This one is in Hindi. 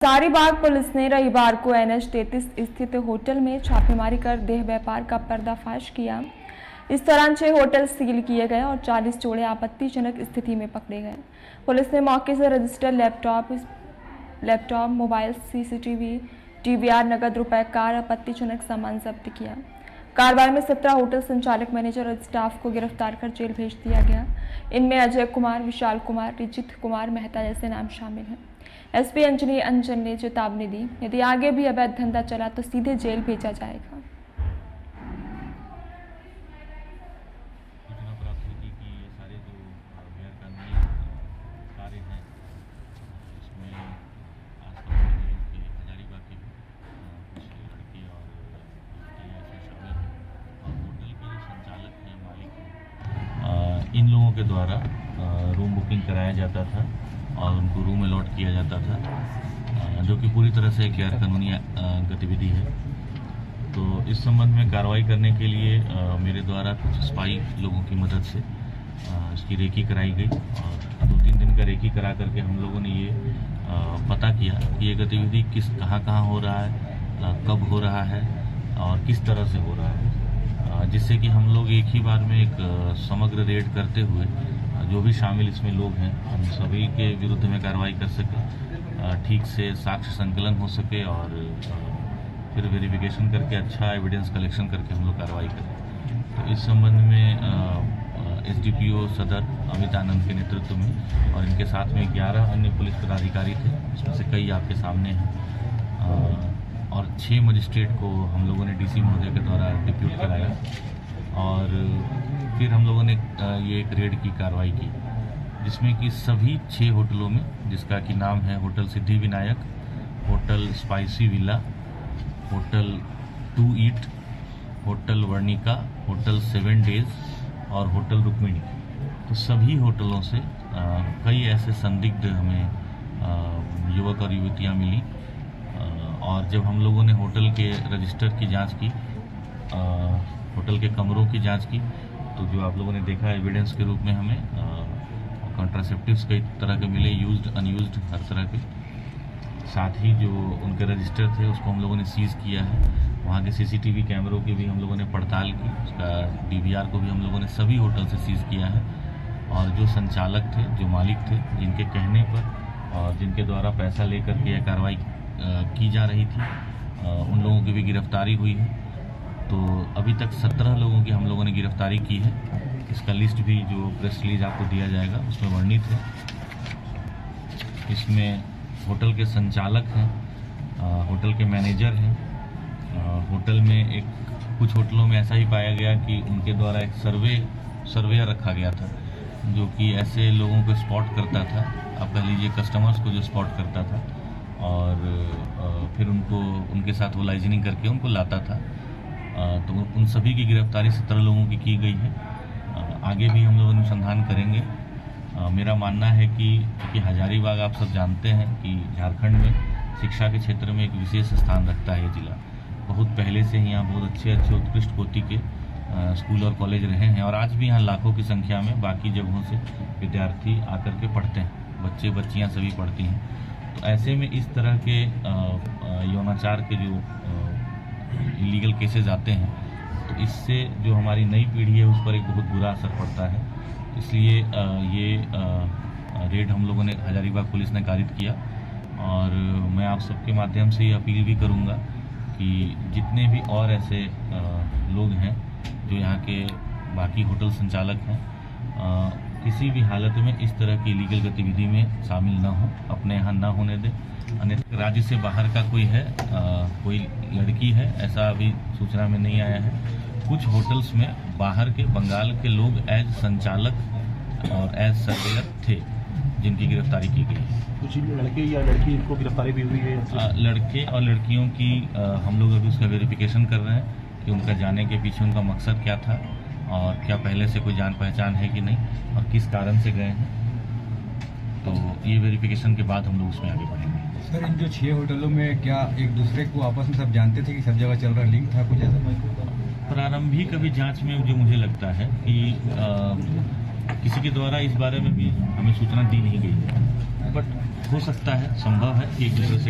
हजारीबाग पुलिस ने रविवार को NH 33 स्थित होटल में छापेमारी कर देह व्यापार का पर्दाफाश किया। इस दौरान 6 होटल सील किए गए और 40 जोड़े आपत्तिजनक स्थिति में पकड़े गए। पुलिस ने मौके से register laptop, mobile, CCTV, DVR, नगद रुपए, कार, आपत्तिजनक सामान जब्त किया। कार्रवाई में 17 होटल संचालक, मैनेजर और स्टाफ को गिरफ्तार कर जेल भेज दिया गया। इनमें अजय कुमार, विशाल कुमार, रिजित कुमार मेहता जैसे नाम शामिल हैं। SP अंजनी अंजन ने चेतावनी दी, यदि आगे भी अवैध धंधा चला तो सीधे जेल भेजा जाएगा। सूचना प्राप्त हुई कि ये सारे जो गैरकानूनी कार्य हैं इसमें आसपास के जिलों के हजारीबाग के भी कुछ लड़के और युवतियाँ इसमें शामिल हैं और होटल के जो संचालक हैं, मालिक हैं, इन लोगों के द्वारा रूम बुकिंग कराया जाता था और उनको रूम अलॉट किया जाता था, जो कि पूरी तरह से गैरकानूनी गतिविधि है। तो इस संबंध में कार्रवाई करने के लिए मेरे द्वारा कुछ स्पाई लोगों की मदद से इसकी रेकी कराई गई और 2-3 दिन का रेकी करा करके हम लोगों ने ये पता किया कि ये गतिविधि कहाँ हो रहा है, कब हो रहा है और किस तरह से हो रहा है, जिससे कि हम लोग एक ही बार में एक समग्र रेड करते हुए जो भी शामिल इसमें लोग हैं हम सभी के विरुद्ध में कार्रवाई कर सके, ठीक से साक्ष्य संकलन हो सके और फिर वेरिफिकेशन करके अच्छा एविडेंस कलेक्शन करके हम लोग कार्रवाई करें। तो इस संबंध में SDPO सदर अमित आनंद के नेतृत्व में और इनके साथ में 11 अन्य पुलिस पदाधिकारी थे, इसमें से कई आपके सामने हैं, और 6 मजिस्ट्रेट को हम लोगों ने DC महोदय के द्वारा डिप्यूट कराया और फिर हम लोगों ने ये एक रेड की कार्रवाई की, जिसमें कि सभी 6 होटलों में, जिसका कि नाम है hotel Siddhi Vinayak, hotel spicy villa, hotel 2 eat, hotel Varnika, hotel 7 days और होटल रुक्मिणी। तो सभी होटलों से कई ऐसे संदिग्ध हमें युवक और युवतियां मिली और जब हम लोगों ने होटल के रजिस्टर की जांच की, होटल के कमरों की जांच की, तो जो आप लोगों ने देखा एविडेंस के रूप में हमें कॉन्ट्रासेप्टिव्स कई तरह के मिले, यूज्ड अनयूज्ड हर तरह के। साथ ही जो उनके रजिस्टर थे उसको हम लोगों ने सीज़ किया है। वहाँ के CCTV कैमरों की भी हम लोगों ने पड़ताल की, उसका DVR को भी हम लोगों ने सभी होटल से सीज़ किया है और जो संचालक थे, जो मालिक थे, जिनके कहने पर और जिनके द्वारा पैसा लेकर के यह कार्रवाई की जा रही थी, उन लोगों की भी गिरफ्तारी हुई है। तो अभी तक 17 लोगों की हम लोगों ने गिरफ्तारी की है। इसका लिस्ट भी जो प्रेस रिलीज आपको दिया जाएगा उसमें वर्णित है। इसमें होटल के संचालक हैं, होटल के मैनेजर हैं, होटल में कुछ होटलों में ऐसा ही पाया गया कि उनके द्वारा एक सर्वेयर रखा गया था, जो कि ऐसे लोगों को स्पॉट करता था, आप कह लीजिए कस्टमर्स को जो स्पॉट करता था और फिर उनके साथ वो लाइजनिंग करके उनको लाता था। तो उन सभी की गिरफ्तारी 17 लोगों की गई है। आगे भी हम लोग अनुसंधान करेंगे। मेरा मानना है कि हजारीबाग आप सब जानते हैं कि झारखंड में शिक्षा के क्षेत्र में एक विशेष स्थान रखता है ये जिला। बहुत पहले से ही यहाँ बहुत अच्छे उत्कृष्ट कोटि के स्कूल और कॉलेज रहे हैं और आज भी यहाँ लाखों की संख्या में बाकी जगहों से विद्यार्थी आकर के पढ़ते हैं, बच्चे बच्चियाँ सभी पढ़ती हैं। तो ऐसे में इस तरह के यौनाचार के जो इलीगल केसेस आते हैं, तो इससे जो हमारी नई पीढ़ी है उस पर एक बहुत बुरा असर पड़ता है। इसलिए ये रेड हम लोगों ने हजारीबाग पुलिस ने कारित किया और मैं आप सबके माध्यम से ये अपील भी करूंगा कि जितने भी और ऐसे लोग हैं जो यहाँ के बाकी होटल संचालक हैं, किसी भी हालत में इस तरह की इलीगल गतिविधि में शामिल ना हो, अपने यहाँ ना होने दें। अन्यथा राज्य से बाहर का कोई है, कोई लड़की है, ऐसा अभी सूचना में नहीं आया है। कुछ होटल्स में बाहर के बंगाल के लोग एज संचालक और एज सर्वेयर थे, जिनकी गिरफ्तारी की गई है। कुछ लड़के या लड़की इनको गिरफ्तारी भी हुई है? लड़के और लड़कियों की हम लोग अभी उसका वेरिफिकेशन कर रहे हैं कि उनका जाने के पीछे उनका मकसद क्या था और क्या पहले से कोई जान पहचान है कि नहीं और किस कारण से गए हैं। तो ये वेरिफिकेशन के बाद हम लोग उसमें आगे बढ़ेंगे। सर, इन जो 6 होटलों में क्या एक दूसरे को आपस में सब जानते थे कि सब जगह चल रहा लिंक था कुछ ऐसा? प्रारंभिक अभी जांच में जो मुझे लगता है कि किसी के द्वारा इस बारे में भी हमें सूचना दी नहीं गई है, बट हो सकता है, संभव है कि एक दूसरे से